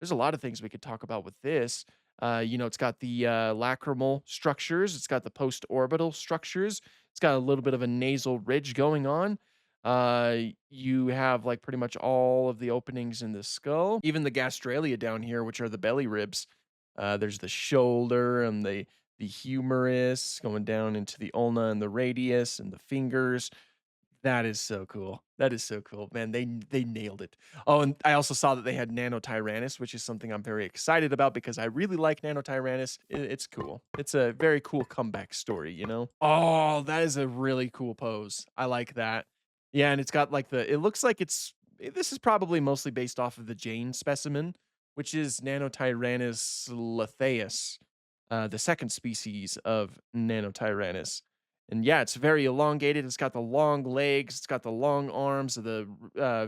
There's a lot of things we could talk about with this. It's got the lacrimal structures, it's got the post-orbital structures, it's got a little bit of a nasal ridge going on. You have like pretty much all of the openings in the skull, even the gastralia down here, which are the belly ribs. There's the shoulder and the humerus going down into the ulna and the radius and the fingers. That is so cool. That is so cool, man. They nailed it. Oh, and I also saw that they had Nanotyrannus, which is something I'm very excited about because I really like Nanotyrannus. It's cool. It's a very cool comeback story, you know? Oh, that is a really cool pose. I like that. Yeah, and it's got like it looks like this is probably mostly based off of the Jane specimen, which is Nanotyrannus lethaeus, the second species of Nanotyrannus. And yeah, it's very elongated. It's got the long legs. It's got the long arms, the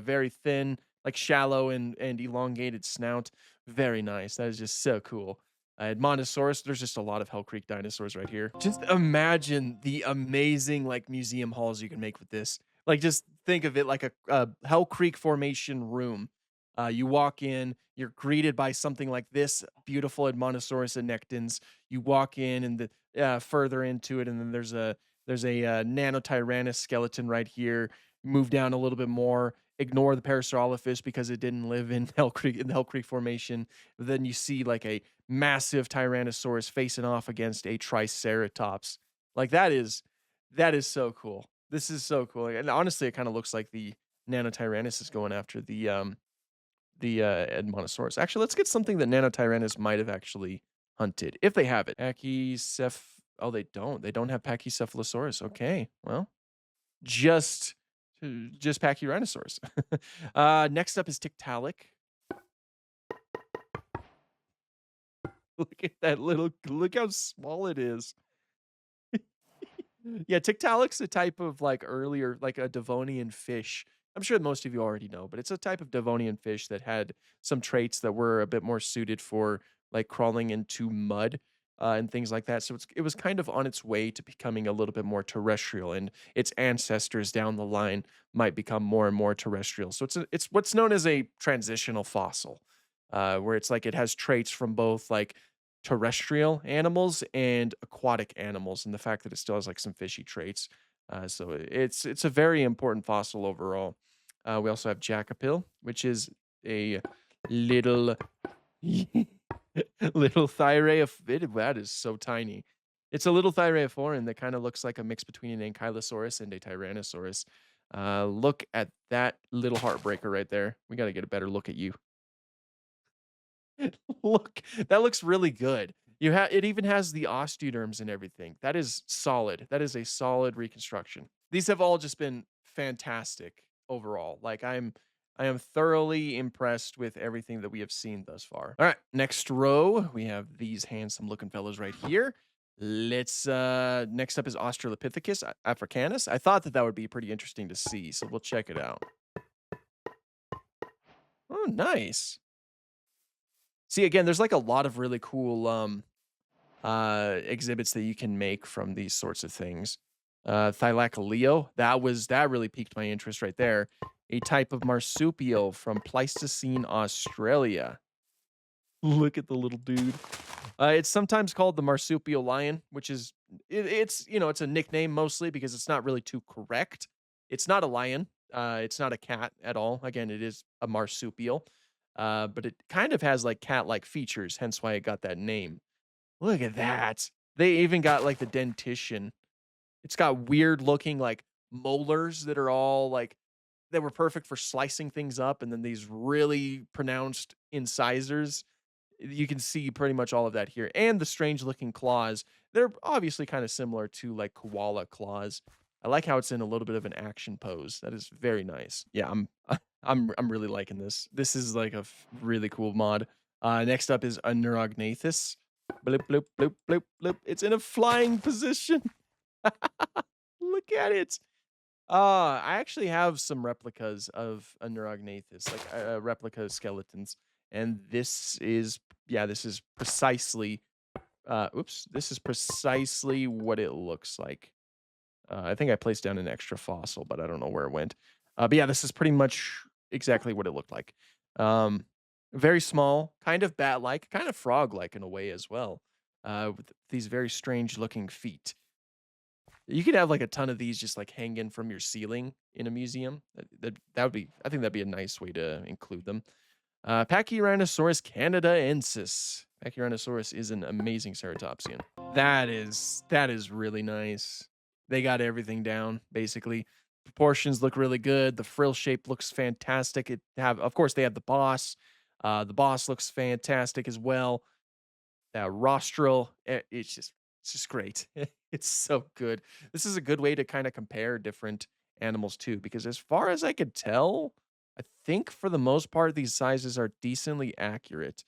very thin, like shallow and elongated snout. Very nice. That is just so cool. Edmontosaurus. There's just a lot of Hell Creek dinosaurs right here. Just imagine the amazing like museum halls you can make with this. Like just think of it like a Hell Creek formation room. You walk in, you're greeted by something like this beautiful Edmontosaurus annectens. You walk in and further into it, and then there's a Nanotyrannus skeleton right here. Move down a little bit more. Ignore the Parasaurolophus because it didn't live in Hell Creek in the Hell Creek Formation. Then you see like a massive Tyrannosaurus facing off against a Triceratops. Like that is so cool. This is so cool. And honestly, it kind of looks like the Nanotyrannus is going after the Edmontosaurus. Actually, let's get something that Nanotyrannus might have actually hunted, if they have it. Oh, they don't. They don't have Pachycephalosaurus. Okay, well, just just Pachyrhinosaurus. Next up is Tiktaalik. Look at that little look how small it is. Yeah, Tiktaalik's a type of like earlier, like a Devonian fish. I'm sure most of you already know, but it's a type of Devonian fish that had some traits that were a bit more suited for like crawling into mud and things like that. So it was kind of on its way to becoming a little bit more terrestrial, and its ancestors down the line might become more and more terrestrial. So it's what's known as a transitional fossil, where it's like it has traits from both like terrestrial animals and aquatic animals, and the fact that it still has like some fishy traits. So it's a very important fossil overall. We also have Jacopil, which is a little little that is so tiny. It's a little thyreophorian that kind of looks like a mix between an Ankylosaurus and a Tyrannosaurus. Look at that little heartbreaker right there. We got to get a better look at you. Look, that looks really good. It even has the osteoderms and everything. That is solid. That is a solid reconstruction. These have all just been fantastic overall. Like I am thoroughly impressed with everything that we have seen thus far. All right, next row, we have these handsome looking fellows right here. Let's next up is Australopithecus africanus. I thought that would be pretty interesting to see, so we'll check it out. Oh, nice. See, again, there's like a lot of really cool exhibits that you can make from these sorts of things. Thylacoleo, that really piqued my interest right there. A type of marsupial from Pleistocene Australia. Look at the little dude. It's sometimes called the marsupial lion, which is it's a nickname mostly because it's not really too correct. It's not a lion. It's not a cat at all. Again, it is a marsupial. But it kind of has like cat-like features, hence why it got that name. Look at that. They even got like the dentition. It's got weird looking like molars that are all like that were perfect for slicing things up, and then these really pronounced incisors. You can see pretty much all of that here. And the strange looking claws. They're obviously kind of similar to like koala claws. I like how it's in a little bit of an action pose. That is very nice. Yeah, I'm really liking this. This is like really cool mod. Next up is a Neurognathus. Bloop bloop bloop bloop bloop. It's in a flying position. Look at it. I actually have some replicas of a Neurognathus, like replica skeletons, and this is precisely this is precisely what it looks like. I think I placed down an extra fossil, but I don't know where it went. But yeah, this is pretty much exactly what it looked like. Um, Very small, kind of bat-like, kind of frog-like in a way as well, with these very strange looking feet. You could have like a ton of these just like hanging from your ceiling in a museum. That would be, I think that'd be a nice way to include them. Pachyrhinosaurus canadaensis. Pachyrhinosaurus is an amazing ceratopsian. That is really nice. They got everything down basically. Proportions look really good. The frill shape looks fantastic. It have, of course, they have the boss. The boss looks fantastic as well. That rostral, it's just great. It's so good. This is a good way to kinda compare different animals too, because as far as I could tell, I think for the most part, these sizes are decently accurate.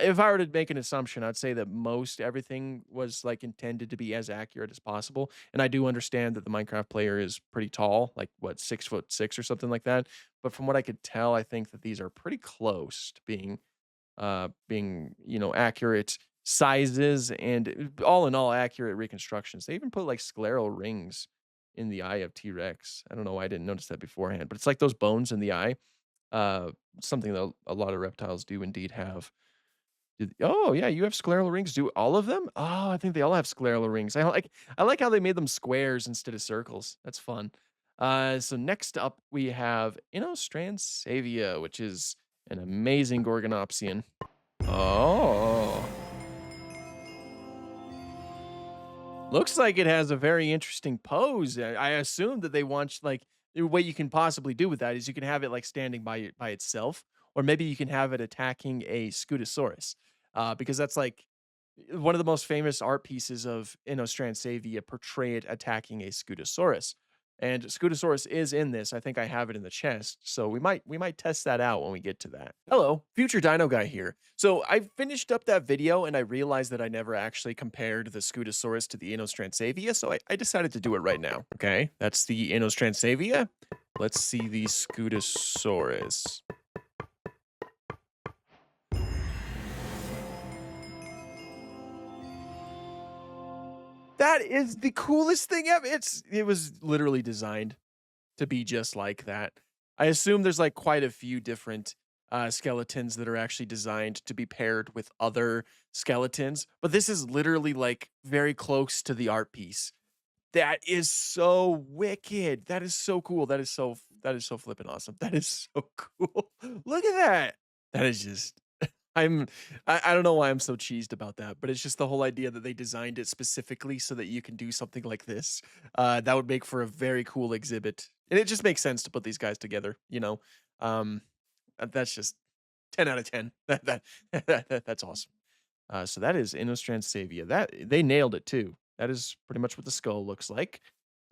If I were to make an assumption, I'd say that most everything was, like, intended to be as accurate as possible, and I do understand that the Minecraft player is pretty tall, like, what, 6'6" or something like that, but from what I could tell, I think that these are pretty close to being, accurate sizes and all in all accurate reconstructions. They even put like scleral rings in the eye of T-Rex. I don't know why I didn't notice that beforehand, but it's like those bones in the eye. Uh Something that a lot of reptiles do indeed have. Oh yeah, you have scleral rings. Do all of them? Oh, I think they all have scleral rings. I like how they made them squares instead of circles. That's fun. So next up we have Inostransavia, which is an amazing Gorgonopsian. Oh. Looks like it has a very interesting pose. I assume that they want like the way you can possibly do with that is you can have it like standing by itself, or maybe you can have it attacking a Scutosaurus, because that's like one of the most famous art pieces of Inostransavia portray it attacking a Scutosaurus. And Scutosaurus is in this. I think I have it in the chest. So we might test that out when we get to that. Hello, future Dino guy here. So I finished up that video and I realized that I never actually compared the Scutosaurus to the Inostransavia, so I decided to do it right now. Okay, that's the Inostransavia. Let's see the Scutosaurus. That is the coolest thing ever. It was literally designed to be just like that. I assume there's like quite a few different skeletons that are actually designed to be paired with other skeletons, but this is literally like very close to the art piece. That is so wicked. That is so cool. That is so flippin' awesome. That is so cool. Look at that. That is just I'm I don't know why I'm so cheesed about that, but it's just the whole idea that they designed it specifically so that you can do something like this. That would make for a very cool exhibit. And it just makes sense to put these guys together, you know. Um that's just 10 out of 10. That's awesome. So that is Innostransavia. That they nailed it too. That is pretty much what the skull looks like.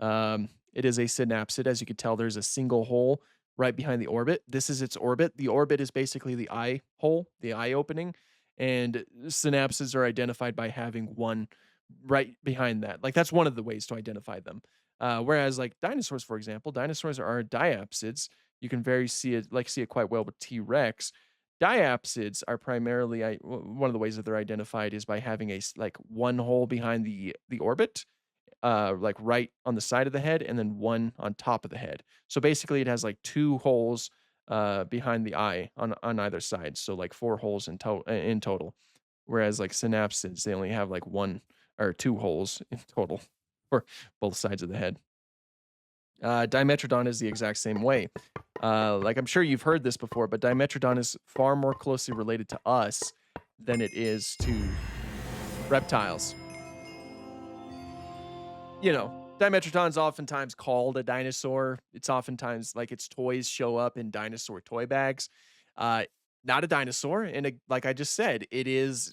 It is a synapsid. As you can tell, there's a single hole right behind the orbit. This is its orbit. The orbit is basically the eye hole, the eye opening, and synapsids are identified by having one right behind that. Like that's one of the ways to identify them. Whereas like dinosaurs, for example, dinosaurs are diapsids. You can very see it quite well with T Rex. Diapsids are primarily one of the ways that they're identified is by having like one hole behind the orbit, like right on the side of the head, and then one on top of the head. So basically, it has like two holes behind the eye on either side. So like four holes in total. Whereas like synapsids, they only have like one or two holes in total for both sides of the head. Dimetrodon is the exact same way. Like I'm sure you've heard this before, but Dimetrodon is far more closely related to us than it is to reptiles. Dimetrodon's oftentimes called a dinosaur. It's oftentimes like its toys show up in dinosaur toy bags. Uh, Not a dinosaur, and like I just said, it is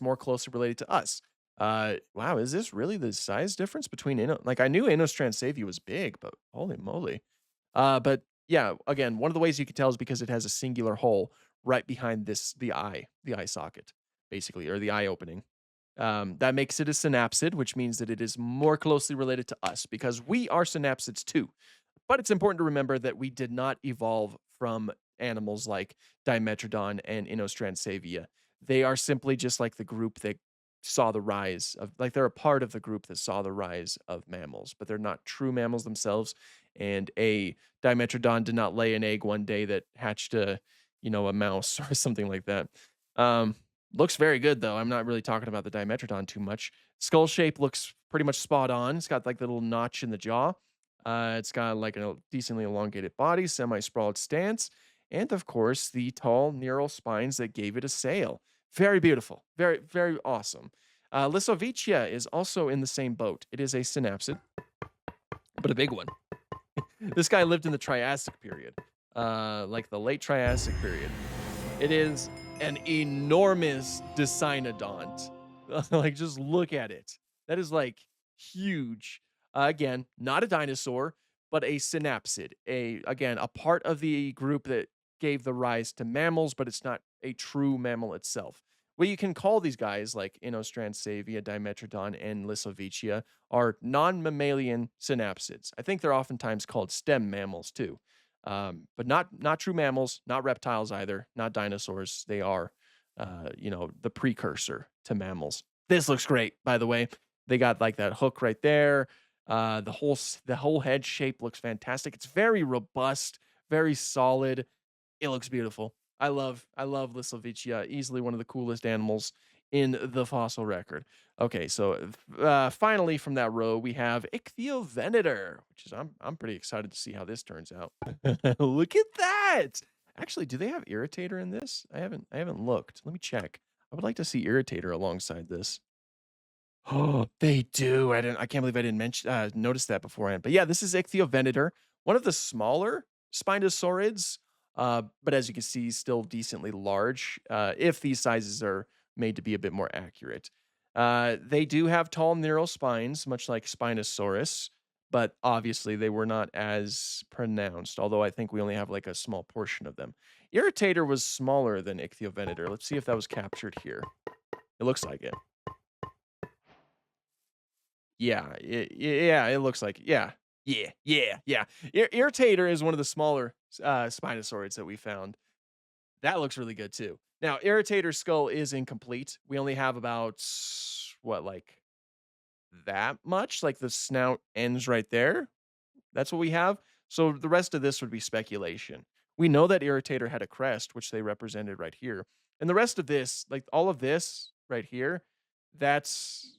more closely related to us. Wow, is this really the size difference between like I knew Inostransavia was big, but holy moly. But yeah, again, one of the ways you can tell is because it has a singular hole right behind the eye socket, basically, or the eye opening. That makes it a synapsid, which means that it is more closely related to us because we are synapsids too. But it's important to remember that we did not evolve from animals like Dimetrodon and Inostransavia. They are simply just like the group that saw the rise of, like, they're a part of the group that saw the rise of mammals, but they're not true mammals themselves. And a Dimetrodon did not lay an egg one day that hatched a, a mouse or something like that. Um, Looks very good though. I'm not really talking about the Dimetrodon too much. Skull shape looks pretty much spot on. It's got like the little notch in the jaw. It's got like a decently elongated body, semi-sprawled stance, and of course the tall neural spines that gave it a sail. Very beautiful. Very, very awesome. Lissovicia is also in the same boat. It is a synapsid, but a big one. This guy lived in the Triassic period, like the late Triassic period. It is an enormous Dicynodont. Like, just look at it. That is like huge. Again, not a dinosaur, but a synapsid. Again, a part of the group that gave the rise to mammals, but it's not a true mammal itself. What you can call these guys, like Inostransavia, Dimetrodon, and Lissovicia, are non-mammalian synapsids. I think they're oftentimes called stem mammals too, but not true mammals, not reptiles either, not dinosaurs. They are, the precursor to mammals. This looks great, by the way. They got like that hook right there. The whole head shape looks fantastic. It's very robust, very solid. It looks beautiful. I love Lissovicia, easily one of the coolest animals in the fossil record. Okay, so finally from that row we have Ichthyovenator, which is I'm pretty excited to see how this turns out. Look at that! Actually, do they have Irritator in this? I haven't looked. Let me check. I would like to see Irritator alongside this. Oh, they do. I can't believe I didn't mention notice that beforehand. But yeah, this is Ichthyovenator, one of the smaller Spinosaurids, but as you can see, still decently large. If these sizes are made to be a bit more accurate. They do have tall neural spines, much like Spinosaurus, but obviously they were not as pronounced, although I think we only have like a small portion of them. Irritator was smaller than Ichthyovenator. Let's see if that was captured here. It looks like it. Yeah, yeah, it looks like yeah. Yeah. Irritator is one of the smaller, Spinosaurids that we found. That looks really good too. Now, Irritator's skull is incomplete. We only have about what, like that much? Like the snout ends right there. That's what we have. So the rest of this would be speculation. We know that Irritator had a crest, which they represented right here. And the rest of this, like all of this right here, that's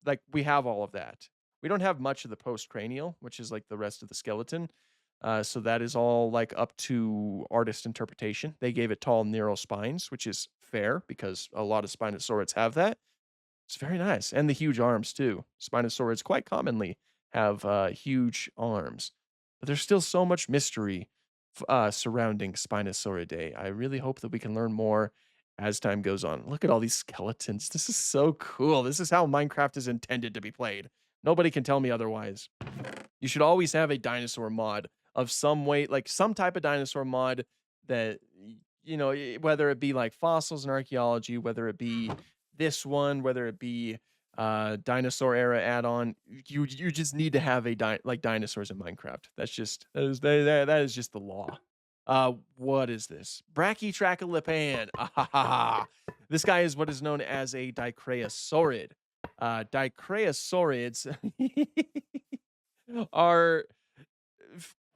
like we have all of that. We don't have much of the postcranial, which is like the rest of the skeleton. So that is all like up to artist interpretation. They gave it tall neural spines, which is fair because a lot of Spinosaurids have that. It's very nice, and the huge arms too. Spinosaurids quite commonly have huge arms, but there's still so much mystery surrounding Spinosauridae. I really hope that we can learn more as time goes on. Look at all these skeletons. This is so cool. This is how Minecraft is intended to be played. Nobody can tell me otherwise. You should always have a dinosaur mod of some way, like some type of dinosaur mod that whether it be like fossils and archaeology, whether it be this one, whether it be dinosaur era add-on, you just need to have like dinosaurs in Minecraft. That is just the law. What is this? Brachytrachelopan. Ah, this guy is what is known as a dicraeosaurid. Dicraeosaurids are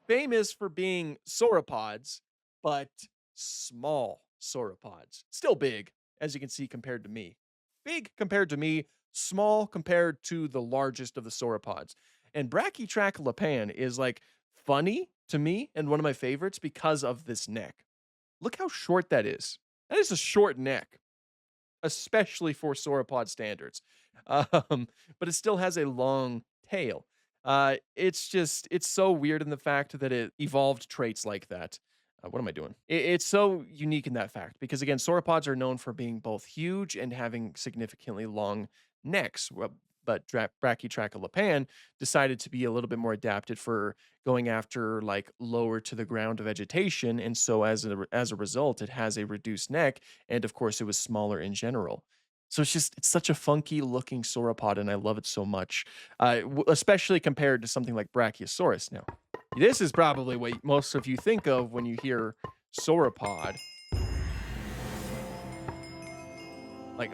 famous for being sauropods, but small sauropods. Still big, as you can see, compared to me. Big compared to me, small compared to the largest of the sauropods. And Brachytrachelopan is like funny to me and one of my favorites because of this neck. Look how short that is. That is a short neck, especially for sauropod standards. But it still has a long tail. It's so weird in the fact that it evolved traits like that. What am I doing? It's so unique in that fact because again, sauropods are known for being both huge and having significantly long necks. But Brachytrachelopan decided to be a little bit more adapted for going after like lower to the ground vegetation, and so as a result, it has a reduced neck, and of course, it was smaller in general. So it's such a funky looking sauropod, and I love it so much, especially compared to something like Brachiosaurus. Now, this is probably what most of you think of when you hear sauropod. Like,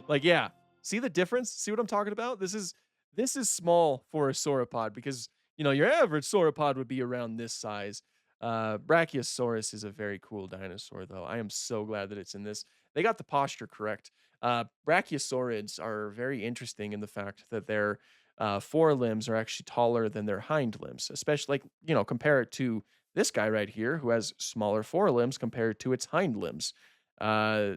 like, yeah. See the difference? See what I'm talking about? This is small for a sauropod because your average sauropod would be around this size. Brachiosaurus is a very cool dinosaur, though. I am so glad that it's in this. They got the posture correct. Brachiosaurids are very interesting in the fact that their forelimbs are actually taller than their hind limbs, especially like, compare it to this guy right here who has smaller forelimbs compared to its hind limbs. Uh,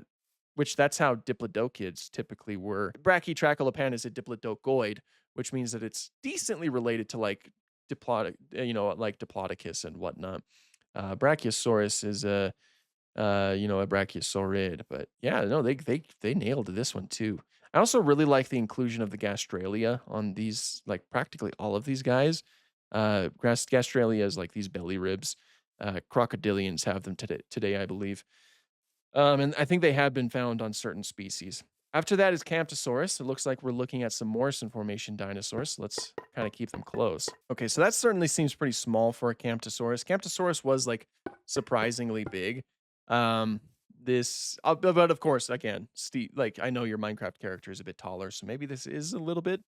which that's how diplodocids typically were. Brachytrachelopan is a diplodocoid, which means that it's decently related to like like Diplodocus and whatnot. Brachiosaurus is a brachiosaurid, but yeah, no, they nailed this one too. I also really like the inclusion of the gastralia on these, like practically all of these guys. Gastralia is like these belly ribs. Crocodilians have them today, I believe. And I think they have been found on certain species. After that is Camptosaurus. It looks like we're looking at some Morrison Formation dinosaurs. So let's kind of keep them close. Okay, so that certainly seems pretty small for a Camptosaurus. Camptosaurus was like surprisingly big. Um, but of course, again, Steve, like I know your Minecraft character is a bit taller, so maybe this is a little bit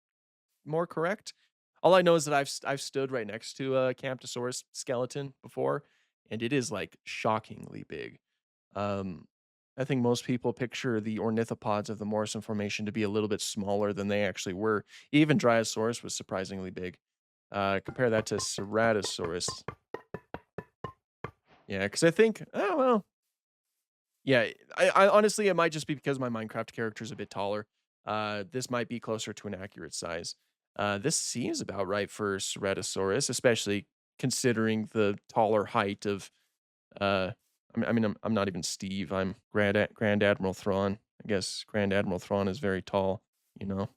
more correct. All I know is that I've stood right next to a Camptosaurus skeleton before, and it is like shockingly big. Um, I think most people picture the ornithopods of the Morrison Formation to be a little bit smaller than they actually were. Even Dryosaurus was surprisingly big. Compare that to Ceratosaurus. Yeah, because I think, oh well, yeah. I honestly, it might just be because my Minecraft character is a bit taller. This might be closer to an accurate size. This seems about right for Ceratosaurus, especially considering the taller height of I'm not even Steve. I'm Grand Admiral Thrawn. I guess Grand Admiral Thrawn is very tall. You know,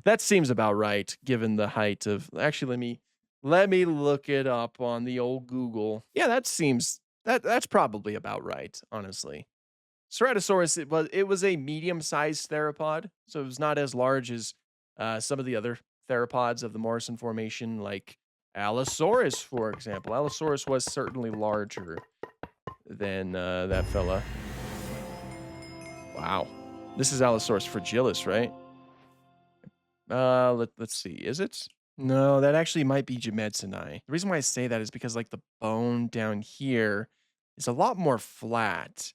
that seems about right given the height of. Actually, let me look it up on the old Google. Yeah, that's probably about right. Honestly, Ceratosaurus it was a medium-sized theropod, so it was not as large as some of the other theropods of the Morrison Formation, like Allosaurus, for example. Allosaurus was certainly larger than that fella. Wow. This is Allosaurus fragilis, right? Let's see. Is it? No, that actually might be Jemedzini. The reason why I say that is because like the bone down here is a lot more flat,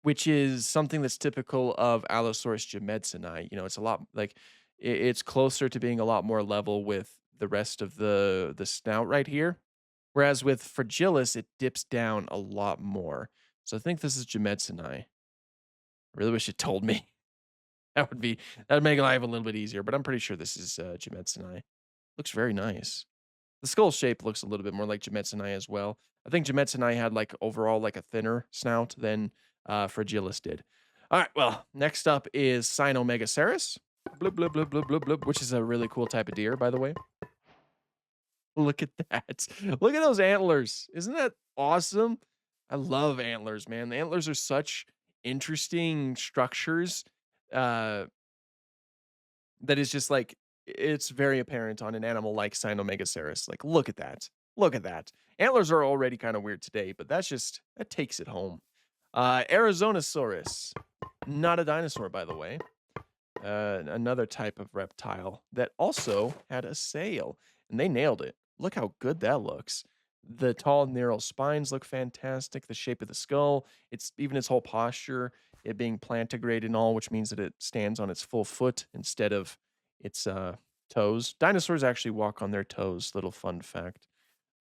which is something that's typical of Allosaurus jemedzini. It's a lot like it's closer to being a lot more level with the rest of the snout right here. Whereas with fragilis, it dips down a lot more. So I think this is jemedzini. I really wish it told me. That'd make life a little bit easier, but I'm pretty sure this is jemedzini. Looks very nice. The skull shape looks a little bit more like Jemedzini as well. I think Jemedzini had like overall like a thinner snout than Fragilis did. All right, well, next up is Cynomegaceraus, blub, blub, blub, blub, blub, blub, which is a really cool type of deer, by the way. Look at that. Look at those antlers. Isn't that awesome? I love antlers, man. The antlers are such interesting structures. Uh, that is just like it's very apparent on an animal like Cynomegaceraus. Like, look at that. Look at that. Antlers are already kind of weird today, but that takes it home. Arizonosaurus. Not a dinosaur, by the way. Another type of reptile that also had a sail, and they nailed it. Look how good that looks. The tall neural spines look fantastic. The shape of the skull, its whole posture, it being plantigrade and all, which means that it stands on its full foot instead of its toes. Dinosaurs actually walk on their toes. Little fun fact.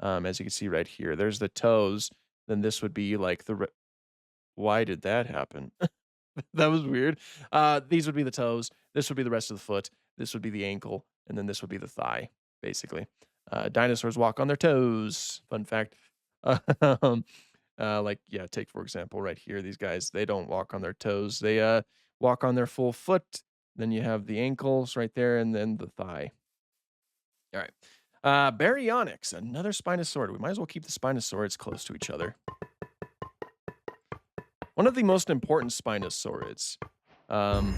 As you can see right here, there's the toes. Then this would be like why did that happen? That was weird. These would be the toes. This would be the rest of the foot. This would be the ankle, and then this would be the thigh, basically. Dinosaurs walk on their toes. Fun fact. Um, like, yeah, take for example right here. These guys, they don't walk on their toes. They walk on their full foot. Then you have the ankles right there, and then the thigh. All right. Baryonyx, another Spinosaurid. We might as well keep the Spinosaurids close to each other. One of the most important Spinosaurids. Um,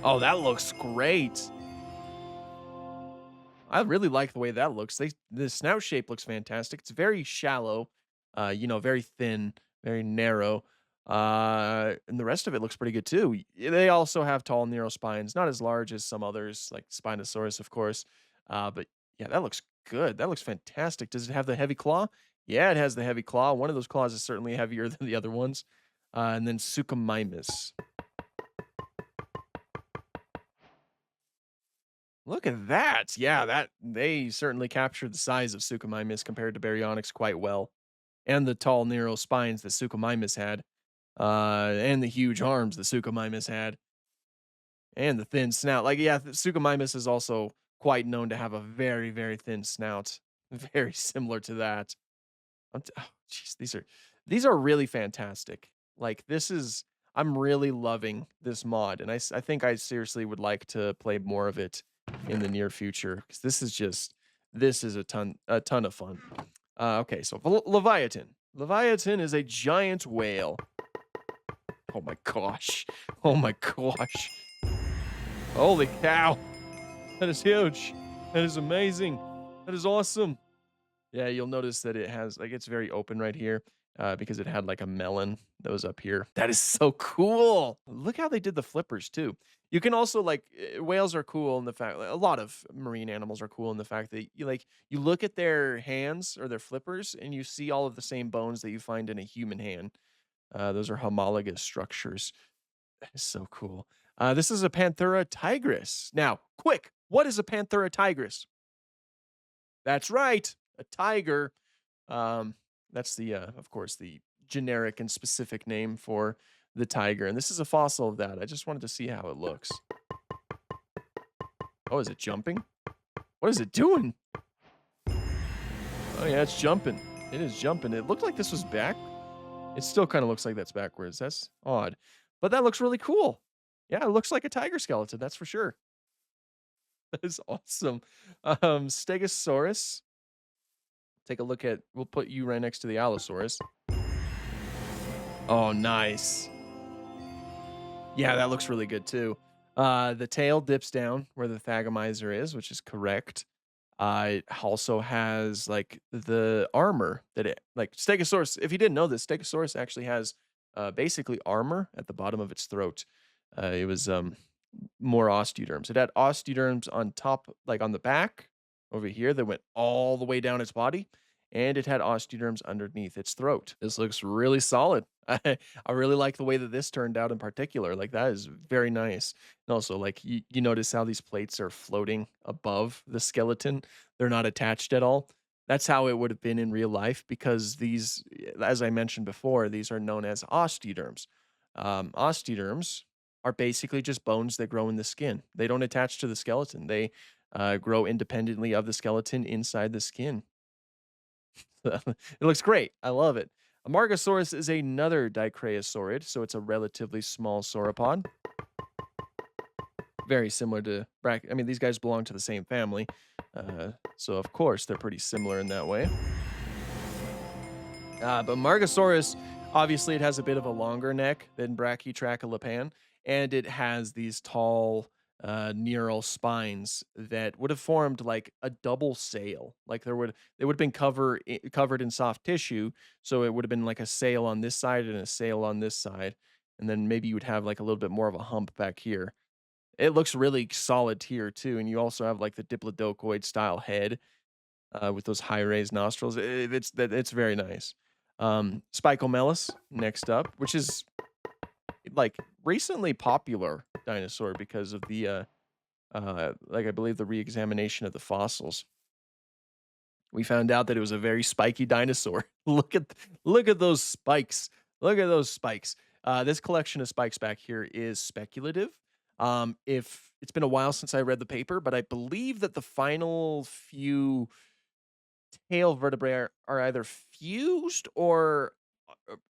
oh, that looks great. I really like the way that looks. The snout shape looks fantastic. It's very shallow, very thin, very narrow. And the rest of it looks pretty good too. They also have tall, narrow spines, not as large as some others, like Spinosaurus, of course. But yeah, that looks good. That looks fantastic. Does it have the heavy claw? Yeah, it has the heavy claw. One of those claws is certainly heavier than the other ones. And then Suchomimus. Look at that. Yeah, that they certainly captured the size of Suchomimus compared to Baryonyx quite well. And the tall, narrow spines that Suchomimus had. And the huge arms that Suchomimus had. And the thin snout. Like, yeah, Suchomimus is also quite known to have a very, very thin snout. Very similar to that. Oh, jeez, these are really fantastic. Like, I'm really loving this mod, and I think I seriously would like to play more of it in the near future because this is a ton of fun. Okay, so Leviathan. Leviathan is a giant whale. Oh my gosh. Oh my gosh. Holy cow. That is huge. That is amazing. That is awesome. Yeah, you'll notice that it has like it's very open right here because it had like a melon that was up here. That is so cool. Look how they did the flippers too. You can also like whales are cool in the fact a lot of marine animals are cool in the fact that you look at their hands or their flippers and you see all of the same bones that you find in a human hand. Those are homologous structures. That is so cool. This is a Panthera tigris. Now, quick, what is a Panthera tigris? That's right, a tiger. Um, that's of course, the generic and specific name for the tiger. And this is a fossil of that. I just wanted to see how it looks. Oh, is it jumping? What is it doing? Oh yeah, it's jumping. It is jumping. It looked like this was back. It still kind of looks like that's backwards. That's odd, but that looks really cool. Yeah, it looks like a tiger skeleton. That's for sure. That is awesome. Stegosaurus. Take a look at. We'll put you right next to the Allosaurus. Oh, nice. Yeah, that looks really good too. The tail dips down where the Thagomizer is, which is correct. It also has like the armor that it like Stegosaurus. If you didn't know this, Stegosaurus actually has basically armor at the bottom of its throat. It was more osteoderms. It had osteoderms on top, like on the back over here, that went all the way down its body, and it had osteoderms underneath its throat. This looks really solid. I really like the way that this turned out in particular. Like that is very nice. And also, like you notice how these plates are floating above the skeleton. They're not attached at all. That's how it would have been in real life because these, as I mentioned before, these are known as osteoderms. Osteoderms are basically just bones that grow in the skin. They don't attach to the skeleton. They grow independently of the skeleton inside the skin. It looks great. I love it. A Margosaurus is another dicraeosaurid, so it's a relatively small sauropod. Very similar to I mean, these guys belong to the same family, so of course they're pretty similar in that way. But Margosaurus, obviously, it has a bit of a longer neck than Brachytrachelopan, and it has these tall neural spines that would have formed like a double sail. Like they would have been covered in soft tissue, so it would have been like a sail on this side and a sail on this side, and then maybe you would have like a little bit more of a hump back here. It looks really solid here too, and you also have like the diplodocoid style head with those high raised nostrils. It's very nice. Spicomelus next up, which is like recently popular dinosaur because of the like I believe the re-examination of the fossils. We found out that it was a very spiky dinosaur. Look at those spikes. Look at those spikes. This collection of spikes back here is speculative. If it's been a while since I read the paper, but I believe that the final few tail vertebrae are either fused or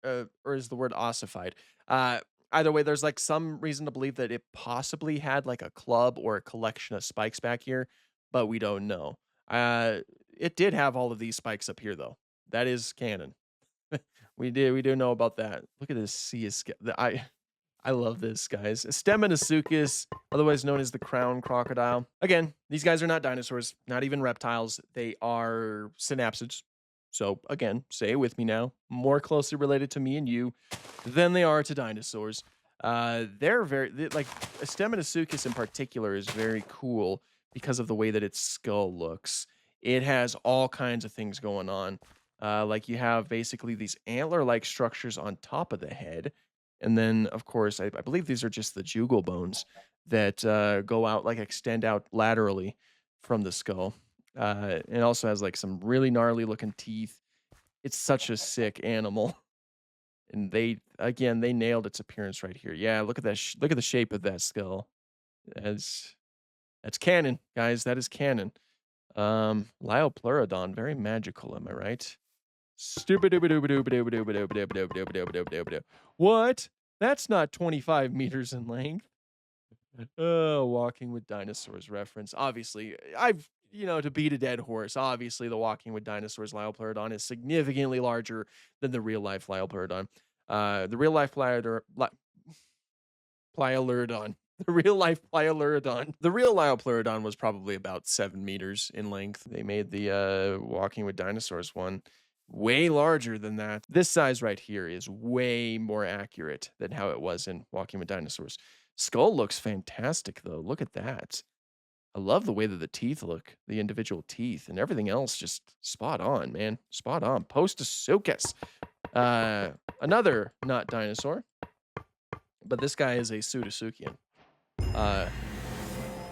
is the word ossified. Uh, Either way, there's like some reason to believe that it possibly had like a club or a collection of spikes back here, but we don't know. Uh, it did have all of these spikes up here though. That is canon. We do know about that. Look at this sea of I love this, guys. Steminasuchus, otherwise known as the crown crocodile. Again, these guys are not dinosaurs, not even reptiles. They are synapsids. So again, say it with me now. More closely related to me and you than they are to dinosaurs. Like Steminasuchus in particular is very cool because of the way that its skull looks. It has all kinds of things going on. Like you have basically these antler-like structures on top of the head, and then of course I believe these are just the jugal bones that go out like extend out laterally from the skull. It also has like some really gnarly looking teeth. It's such a sick animal, and they again they nailed its appearance right here. Yeah, look at that. Look at the shape of that skull. That's that's canon, guys. That is canon. Lyopleurodon, very magical, am I right? Stupid dooba dooba dooba dooba dooba dooba dooba dooba dooba dooba dooba dooba doo. What? That's not 25 meters in length. Oh, Walking with Dinosaurs reference. Obviously, to beat a dead horse, obviously the Walking with Dinosaurs Lyopleurodon is significantly larger than the real life Lyopleurodon. The real life Plioleurodon. The real life Plioleurodon. The real Lyopleurodon was probably about 7 meters in length. They made the Walking with Dinosaurs one way larger than that. This size right here is way more accurate than how it was in Walking with Dinosaurs. Skull looks fantastic though. Look at that. I love the way that the teeth look, the individual teeth, and everything else just spot on, man. Spot on. Postosuchus. Another not dinosaur, but this guy is a Pseudotsuchian. Uh,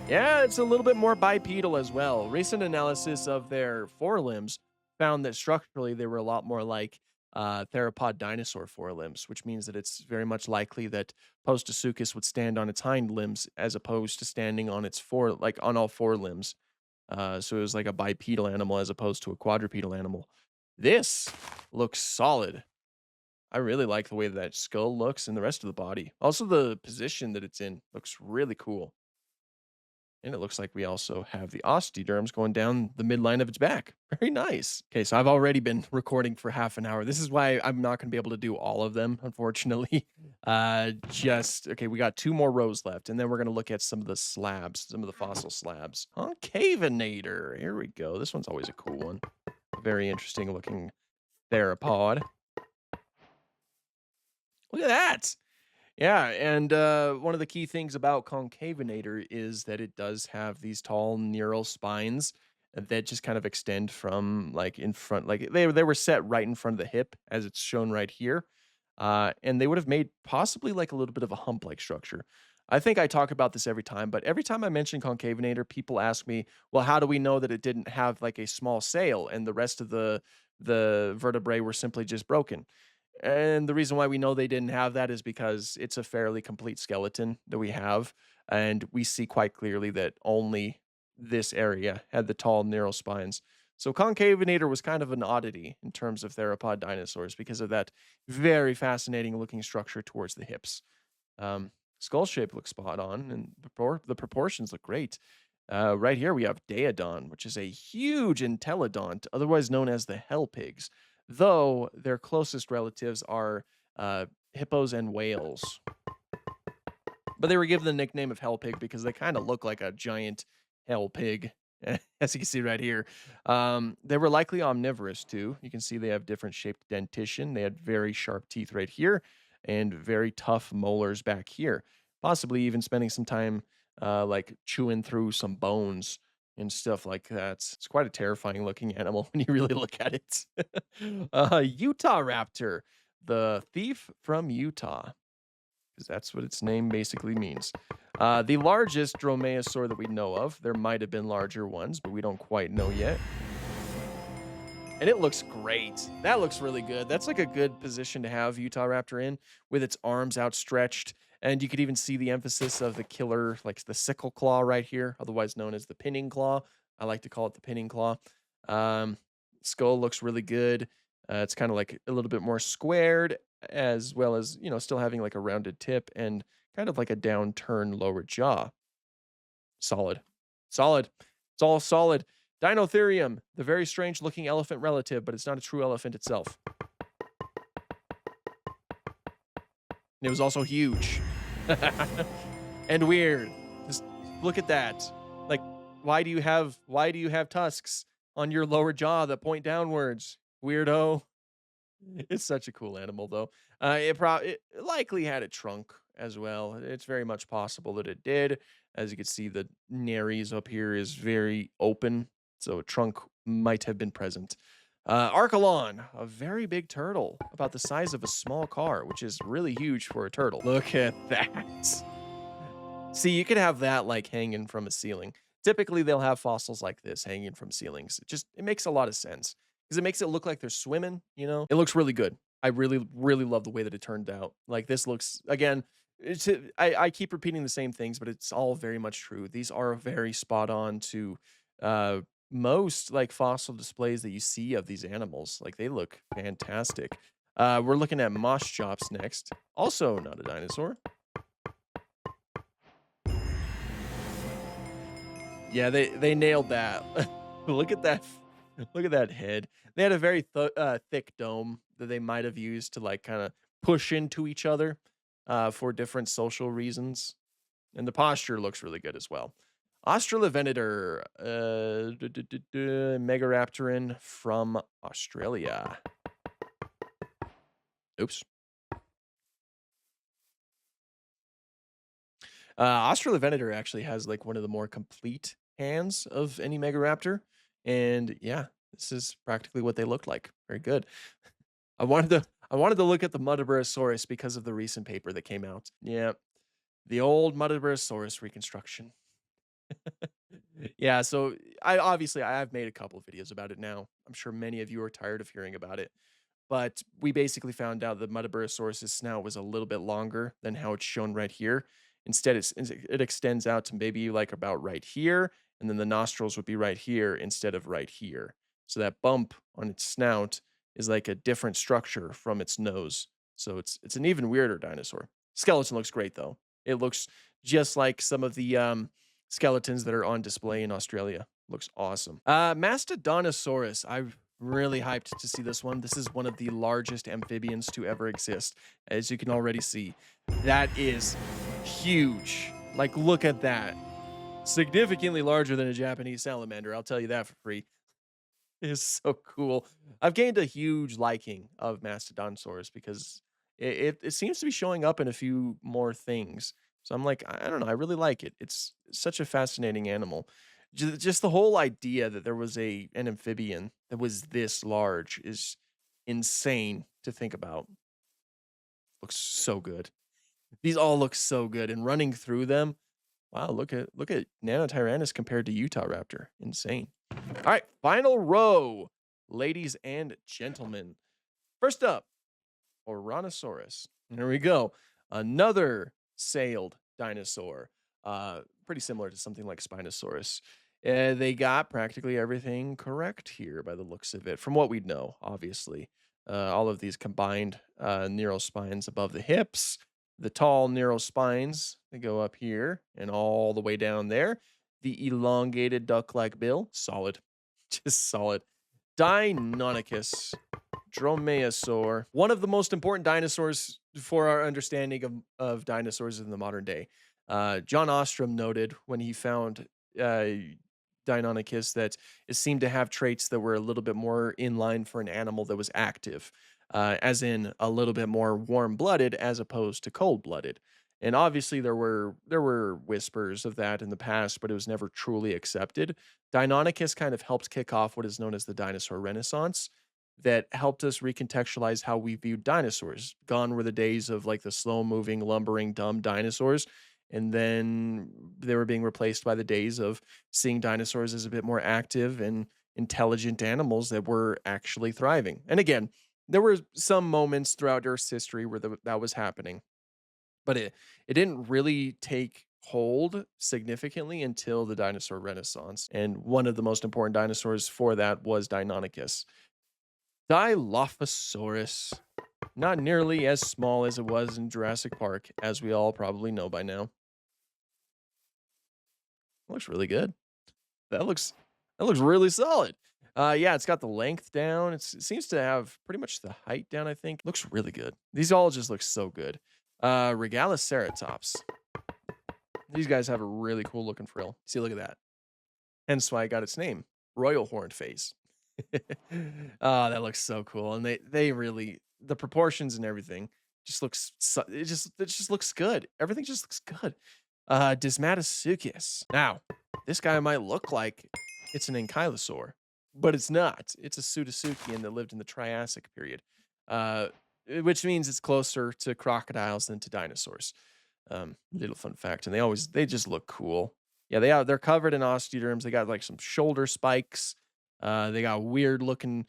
yeah, it's a little bit more bipedal as well. Recent analysis of their forelimbs found that structurally they were a lot more like theropod dinosaur forelimbs, which means that it's very much likely that Postosuchus would stand on its hind limbs as opposed to standing on its like on all four limbs. So it was like a bipedal animal as opposed to a quadrupedal animal. This looks solid. I really like the way that skull looks and the rest of the body. Also, the position that it's in looks really cool. And it looks like we also have the osteoderms going down the midline of its back. Very nice. Okay, so I've already been recording for half an hour. This is why I'm not going to be able to do all of them, unfortunately. Okay, we got two more rows left, and then we're going to look at some of the slabs, some of the fossil slabs. Concavinator. Here we go. This one's always a cool one. Very interesting looking theropod. Look at that. Yeah, and one of the key things about Concavinator is that it does have these tall neural spines that just kind of extend from like in front, like they were set right in front of the hip, as it's shown right here, and they would have made possibly like a little bit of a hump-like structure. I think I talk about this every time, but every time I mention Concavinator, people ask me, "Well, how do we know that it didn't have like a small sail and the rest of the vertebrae were simply just broken?" And the reason why we know they didn't have that is because it's a fairly complete skeleton that we have, and we see quite clearly that only this area had the tall neural spines. So Concavinator was kind of an oddity in terms of theropod dinosaurs because of that very fascinating looking structure towards the hips. Skull shape looks spot on, and the proportions look great. Right here we have Daedon, which is a huge entelodont, otherwise known as the hell pigs, though their closest relatives are hippos and whales. But they were given the nickname of hell pig because they kind of look like a giant hell pig, as you can see right here. They were likely omnivorous too. You can see they have different shaped dentition. They had very sharp teeth right here and very tough molars back here. Possibly even spending some time like chewing through some bones and stuff like that. It's quite a terrifying looking animal when you really look at it. Utah raptor, the thief from Utah, because that's what its name basically means. The largest dromaeosaur that we know of. There might have been larger ones, but we don't quite know yet. And it looks great. That looks really good. That's like a good position to have Utah raptor in, with its arms outstretched. And you could even see the emphasis of the killer, like the sickle claw right here, otherwise known as the pinning claw. I like to call it the pinning claw. Um, Skull looks really good. It's kind of like a little bit more squared, as well as, still having like a rounded tip and kind of like a downturn lower jaw. Solid. Solid. It's all solid. Dinotherium, the very strange looking elephant relative, but it's not a true elephant itself. And it was also huge. And weird. Just look at that. Like, why do you have tusks on your lower jaw that point downwards? Weirdo. It's such a cool animal though. It likely had a trunk as well. It's very much possible that it did. As you can see, the nares up here is very open. so a trunk might have been present. Archelon, a very big turtle, about the size of a small car, which is really huge for a turtle. Look at that. See, you could have that like hanging from a ceiling. Typically, they'll have fossils like this hanging from ceilings. It makes a lot of sense because it makes it look like they're swimming. It looks really good. I really, really love the way that it turned out. Like this looks again. I keep repeating the same things, but it's all very much true. These are very spot on to uh, most like fossil displays that you see of these animals. Like they look fantastic. We're looking at moss chops next. Also, not a dinosaur. Yeah, they nailed that. Look at that look at that head. They had a very thick dome that they might have used to, like, kinda push into each other, for different social reasons, and the posture looks really good as well. Australovenator, Megaraptorin from Australia. Oops. Australovenator actually has, like, one of the more complete hands of any Megaraptor, and yeah, this is practically what they look like. Very good. I wanted to look at the Muttaburrasaurus because of the recent paper that came out. Yeah, the old Muttaburrasaurus reconstruction. Yeah, so I've made a couple of videos about it now. I'm sure many of you are tired of hearing about it. But we basically found out that Muttaburrasaurus's snout was a little bit longer than how it's shown right here. Instead, it extends out to maybe like about right here, and then the nostrils would be right here instead of right here. So that bump on its snout is like a different structure from its nose. So it's an even weirder dinosaur. Skeleton looks great though. It looks just like some of the skeletons that are on display in Australia. Looks awesome. Mastodontosaurus. I'm really hyped to see this one. This is one of the largest amphibians to ever exist, as you can already see. That is huge. Like, look at that. Significantly larger than a Japanese salamander. I'll tell you that for free. Is so cool. I've gained a huge liking of Mastodonsaurus because it seems to be showing up in a few more things. So I'm like, I don't know, I really like it. It's such a fascinating animal. Just the whole idea that there was an amphibian that was this large is insane to think about. Looks so good. These all look so good, and running through them, wow, look at Nanotyrannus compared to Utah Raptor. Insane. All right, final row, ladies and gentlemen. First up, Ouranosaurus. There we go. Another sailed dinosaur. Pretty similar to something like Spinosaurus. They got practically everything correct here by the looks of it, from what we know, obviously. All of these combined neural spines above the hips, the tall neural spines that go up here and all the way down there. The elongated duck-like bill, solid, just solid. Deinonychus, dromaeosaur, one of the most important dinosaurs for our understanding of dinosaurs in the modern day. John Ostrom noted when he found uh, Deinonychus that it seemed to have traits that were a little bit more in line for an animal that was active, as in a little bit more warm-blooded as opposed to cold-blooded. And obviously there were whispers of that in the past, but it was never truly accepted. Deinonychus kind of helped kick off what is known as the dinosaur renaissance that helped us recontextualize how we viewed dinosaurs. Gone were the days of like the slow-moving, lumbering, dumb dinosaurs, and then they were being replaced by the days of seeing dinosaurs as a bit more active and intelligent animals that were actually thriving. And again, there were some moments throughout Earth's history where that was happening, but it didn't really take hold significantly until the dinosaur renaissance. And one of the most important dinosaurs for that was Deinonychus. Dilophosaurus, not nearly as small as it was in Jurassic Park, as we all probably know by now. Looks really good. That looks that looks really solid. Yeah, it's got the length down. It seems to have pretty much the height down, I think. Looks really good. These all just look so good. Regaloceratops. These guys have a really cool looking frill. See, look at that. Hence why I got its name, Royal Horned Face. Oh, that looks so cool. And they really, the proportions and everything just looks it just looks good. Everything just looks good. Dismatosuchus. Now, this guy might look like it's an ankylosaur, but it's not. It's a pseudotsuchian that lived in the Triassic period, uh, which means it's closer to crocodiles than to dinosaurs. Little fun fact, and they just look cool. Yeah, they're covered in osteoderms. They got like some shoulder spikes. They got weird looking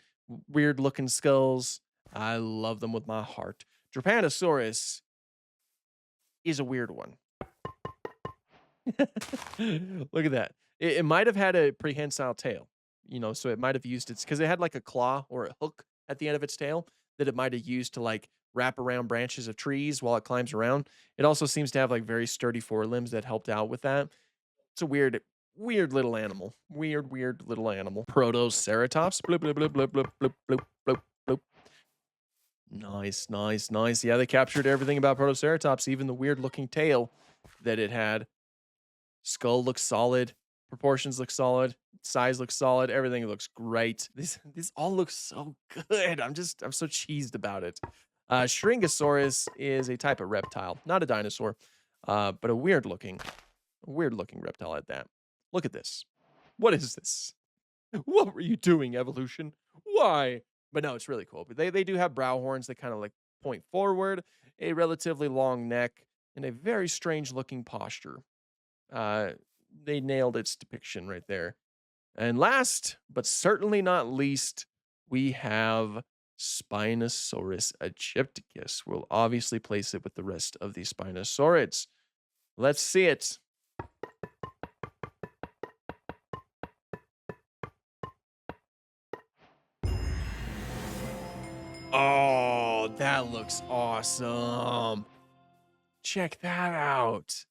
skulls. I love them with my heart. Trypanosaurus is a weird one. Look at that. It might have had a prehensile tail, so it might have used its because it had like a claw or a hook at the end of its tail that it might have used to like wrap around branches of trees while it climbs around. It also seems to have like very sturdy forelimbs that helped out with that. It's a weird little animal. Weird little animal. Protoceratops. Bloop, bloop, bloop, bloop, bloop, bloop, bloop, bloop, bloop. Nice. Yeah, they captured everything about Protoceratops, even the weird looking tail that it had. Skull looks solid. Proportions look solid. Size looks solid. Everything looks great. This all looks so good. I'm so cheesed about it. Shringosaurus is a type of reptile, not a dinosaur, but a weird looking reptile at that. Look at this. What is this? What were you doing, evolution? Why? But no, it's really cool. But they do have brow horns that kind of like point forward, a relatively long neck, and a very strange looking posture. Uh, they nailed its depiction right there. And last, but certainly not least, we have Spinosaurus aegypticus. We'll obviously place it with the rest of the Spinosaurids. Let's see it. Oh, that looks awesome. Check that out.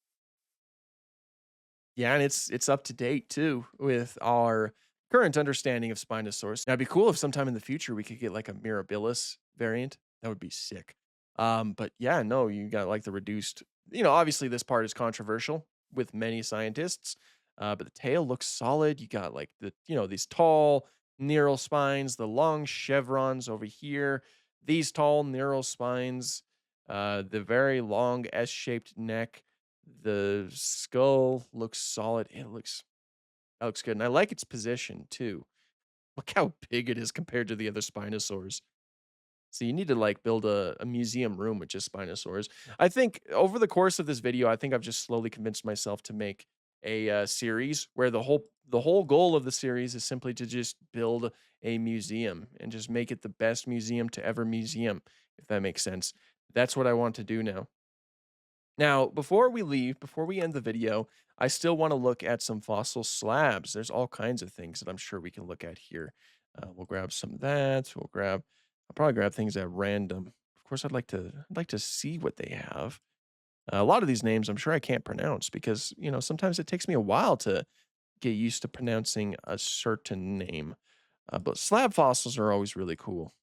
Yeah, and it's up to date too with our current understanding of Spinosaurus. Now, it'd be cool if sometime in the future we could get like a Mirabilis variant. That would be sick. But yeah, no, you got like the reduced. Obviously this part is controversial with many scientists, but the tail looks solid. You got like these tall neural spines, the long chevrons over here, these tall neural spines, the very long S-shaped neck. The skull looks solid. That looks good, and I like its position too. Look how big it is compared to the other Spinosaurs. So you need to like build a museum room with just Spinosaurs. I think over the course of this video, I think I've just slowly convinced myself to make a series where the whole goal of the series is simply to just build a museum and just make it the best museum to ever museum, if that makes sense. That's what I want to do now. Now, before we leave, before we end the video, I still want to look at some fossil slabs. There's all kinds of things that I'm sure we can look at here. We'll grab some of that. I'll probably grab things at random. Of course, I'd like to see what they have. A lot of these names I'm sure I can't pronounce because, sometimes it takes me a while to get used to pronouncing a certain name. But slab fossils are always really cool.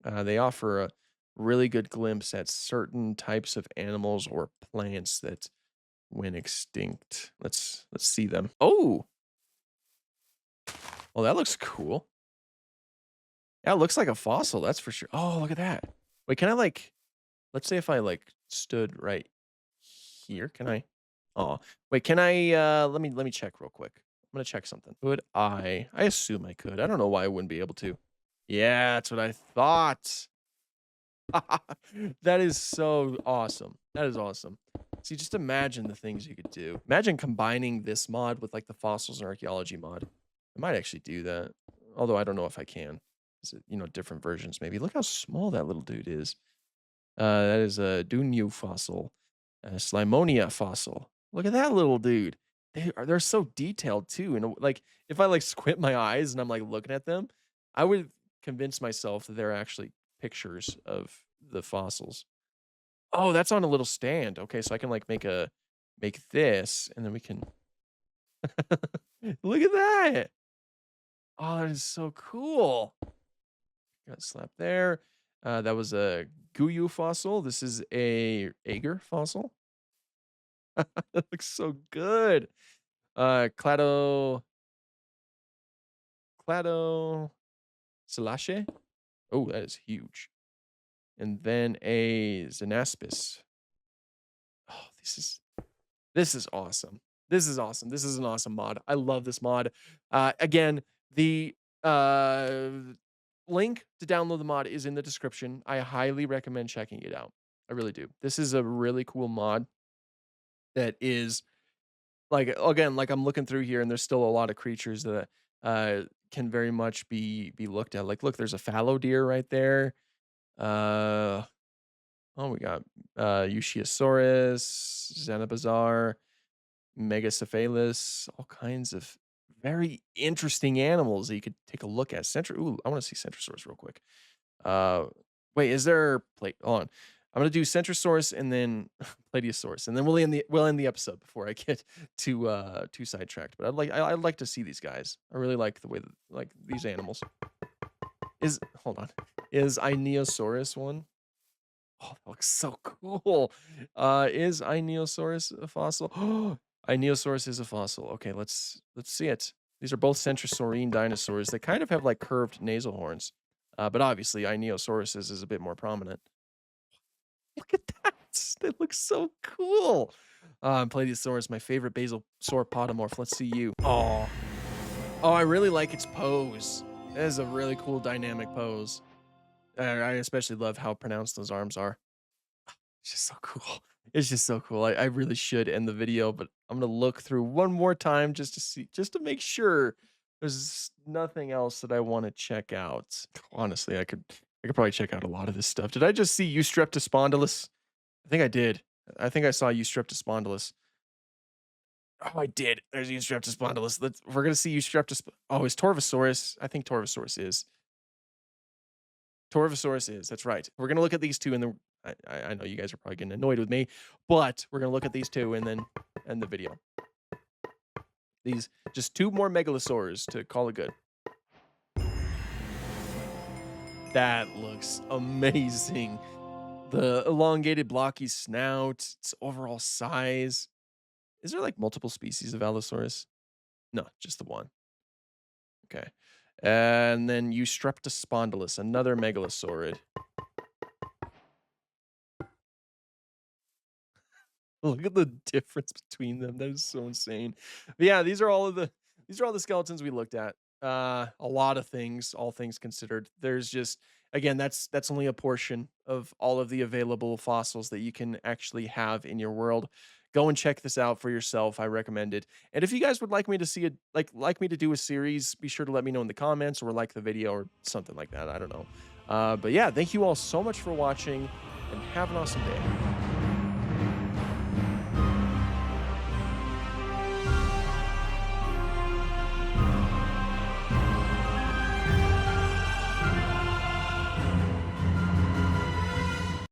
They offer a really good glimpse at certain types of animals or plants that went extinct. Let's see them. Oh, well, that looks cool. Yeah, it looks like a fossil, that's for sure. Oh, look at that. Wait, can I like let's say if I like stood right here, can I? Oh, wait, can I let me check real quick. I'm gonna check something. Could I assume I could. I don't know why I wouldn't be able to. Yeah, that's what I thought. That is so awesome. That is awesome. See, just imagine the things you could do. Imagine combining this mod with like the fossils and archaeology mod. I might actually do that. Although I don't know if I can. Is it, different versions maybe. Look how small that little dude is. That is a Dunyu fossil. A Slimonia fossil. Look at that little dude. They're so detailed too. And like if I like squint my eyes and I'm like looking at them, I would convince myself that they're actually pictures of the fossils. Oh, that's on a little stand. Okay, so I can like make this and then we can look at that. Oh, that is so cool. Got a slap there. That was a Guyu fossil. This is a Ager fossil. That looks so good. Clado Selache. Oh, that is huge. And then a Xenaspis. Oh, this is This is awesome. This is awesome. This is an awesome mod. I love this mod. Again, the uh, link to download the mod is in the description. I highly recommend checking it out. I really do. This is a really cool mod that is like again, like I'm looking through here and there's still a lot of creatures that can very much be looked at. Like look, there's a fallow deer right there. Uh oh, we got Eushiosaurus, Xenobazar, Megacephalus, all kinds of very interesting animals that you could take a look at. Ooh, I want to see Centrosaurus real quick. Uh, wait, is there? Hold on. I'm gonna do Centrosaurus and then Plateosaurus, and then we'll end the episode before I get too sidetracked. But I'd like to see these guys. I really like the way that, like these animals. Hold on. Is Ionosaurus one? Oh, that looks so cool. Is Ionosaurus a fossil? Ionosaurus is a fossil. Okay, let's see it. These are both centrosaurine dinosaurs. They kind of have like curved nasal horns, but obviously Ionosaurus is a bit more prominent. Look at that! They look so cool. Plateosaurus, my favorite basal sauropodomorph. Let's see you. Oh, I really like its pose. That is a really cool dynamic pose. I especially love how pronounced those arms are. It's just so cool. It's just so cool. I really should end the video, but I'm gonna look through one more time just to see, just to make sure there's nothing else that I want to check out. Honestly, I could probably check out a lot of this stuff. Did I just see Eustreptospondylus? I think I did. I think I saw Eustreptospondylus. Oh, I did. There's Eustreptospondylus. We're gonna see Eustreptos. Oh, is Torvosaurus? I think Torvosaurus is. Torvosaurus is. That's right. We're gonna look at these two, and then I know you guys are probably getting annoyed with me, but we're gonna look at these two and then end the video. These just two more megalosaurs to call it good. That looks amazing. The elongated, blocky snout, its overall size. Is there like multiple species of Allosaurus? No, just the one. Okay. And then Eustreptospondylus, another megalosaurid. Look at the difference between them. That is so insane. But yeah, these are all the skeletons we looked at. A lot of things, all things considered. There's just again, that's only a portion of all of the available fossils that you can actually have in your world. Go and check this out for yourself. I recommend it. And if you guys would like me to see it, like me to do a series, be sure to let me know in the comments or like the video or something like that. I don't know. But yeah, thank you all so much for watching and have an awesome day.